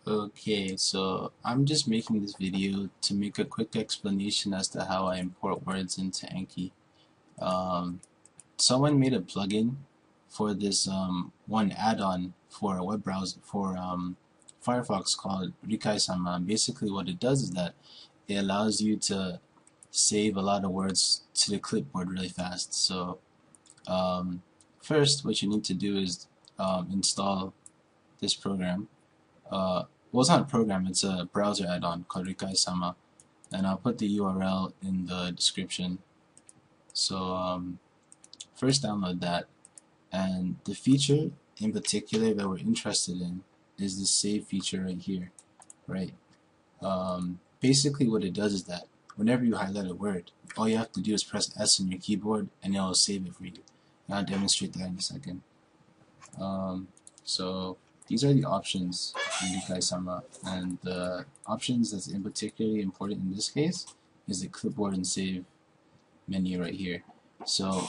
Okay, so I'm just making this video to make a quick explanation as to how I import words into Anki. Um, Someone made a plugin for this one add-on for a web browser for Firefox called Rikai-sama. Basically, what it does is that it allows you to save a lot of words to the clipboard really fast. So first, what you need to do is install this program. Well, it's not a program, it's a browser add-on called Rikai-sama, and I'll put the URL in the description. So first download that, and the feature in particular that we're interested in is the save feature right here, right? Basically what it does is that whenever you highlight a word, all you have to do is press S on your keyboard and it'll save it for you. And I'll demonstrate that in a second. So these are the options in Rikai-sama, and the options that's in particularly important in this case is the clipboard and save menu right here. So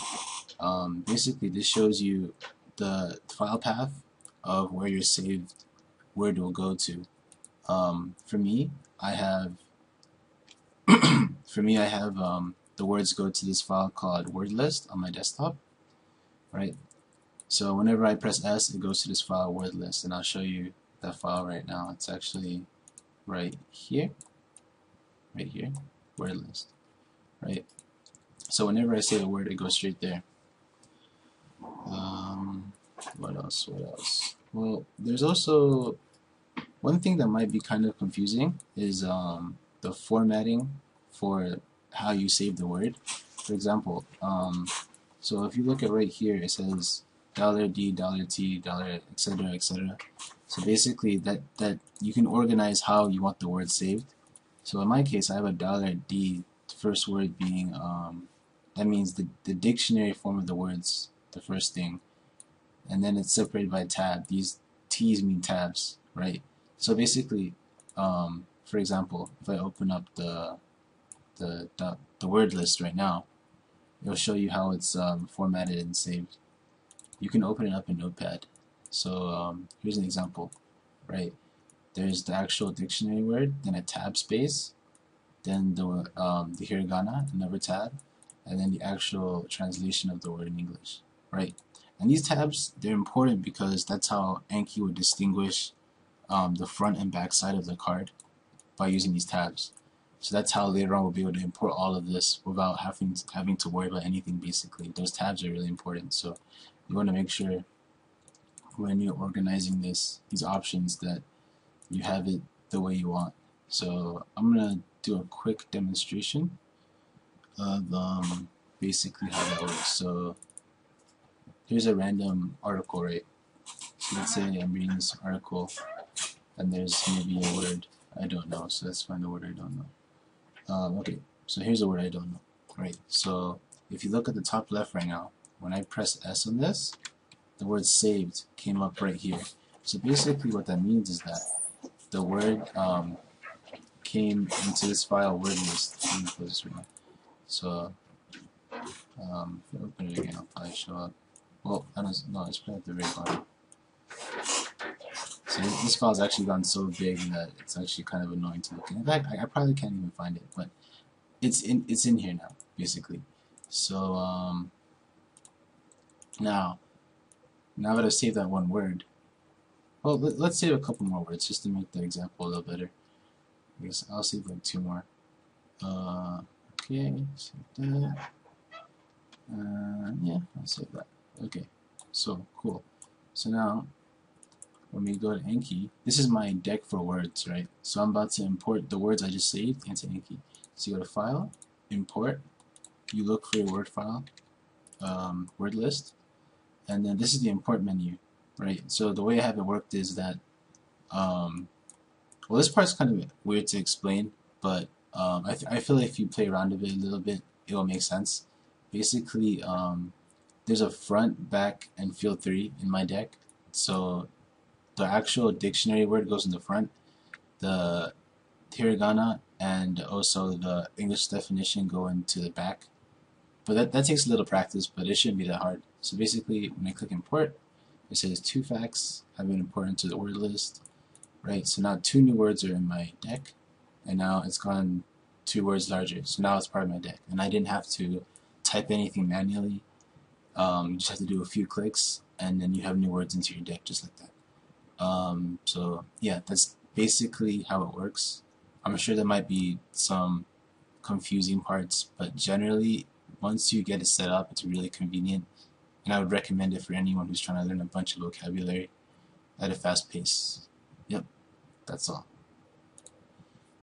basically this shows you the file path of where your saved word will go to. For me, I have the words go to this file called word list on my desktop, right? So whenever I press S, it goes to this file word list, and I'll show you that file right now. It's actually right here, word list, right? So whenever I say a word, it goes straight there. What else? Well, there's also one thing that might be kind of confusing is the formatting for how you save the word. For example, so if you look at right here, it says $D, $T, etc., etc. So basically, that you can organize how you want the word saved. So in my case, I have a $D, the first word being that means the dictionary form of the words, the first thing, and then it's separated by a tab. These T's mean tabs, right? So basically, for example, if I open up the word list right now, it'll show you how it's formatted and saved. You can open it up in Notepad. So here's an example, right? There's the actual dictionary word, then a tab space, then the hiragana, another tab, and then the actual translation of the word in English, right? And these tabs, they're important because that's how Anki would distinguish the front and back side of the card by using these tabs. So that's how later on we'll be able to import all of this without having to worry about anything. Basically, those tabs are really important. So you want to make sure when you're organizing these options that you have it the way you want. So I'm gonna do a quick demonstration of basically how that works. So here's a random article, right? So let's say I'm reading this article and there's maybe a word I don't know, so let's find a word I don't know. Okay, so here's a word I don't know, right? So if you look at the top left right now, when I press S on this, the word saved came up right here. So basically what that means is that the word came into this file word list. Let me close this right now. So if I open it again, it'll probably show up. Well, I don't know, it's probably at the very bottom. So this file's actually gotten so big that it's actually kind of annoying to look at. In fact, I probably can't even find it, but it's in here now, basically. So now that I've saved that one word, well, let's save a couple more words just to make the example a little better. I guess I'll save like 2 more. Okay, save that. Yeah, I'll save that. Okay, so cool. So now, when we go to Anki, this is my deck for words, right? So I'm about to import the words I just saved into Anki. So you go to File, Import, you look for your word file, word list, and then this is the import menu, right? So the way I have it worked is that, well, this part's kind of weird to explain, but I feel like if you play around with it a little bit, it will make sense. Basically, there's a front, back, and field 3 in my deck. So the actual dictionary word goes in the front, the hiragana and also the English definition go into the back. But that takes a little practice, but it shouldn't be that hard. So basically, when I click import, it says 2 facts have been imported into the word list, right? So now 2 new words are in my deck, and now it's gone 2 words larger. So now it's part of my deck, and I didn't have to type anything manually. You just have to do a few clicks, and then you have new words into your deck just like that. So yeah, that's basically how it works. I'm sure there might be some confusing parts, but generally, once you get it set up, it's really convenient, and I would recommend it for anyone who's trying to learn a bunch of vocabulary at a fast pace. Yep, that's all.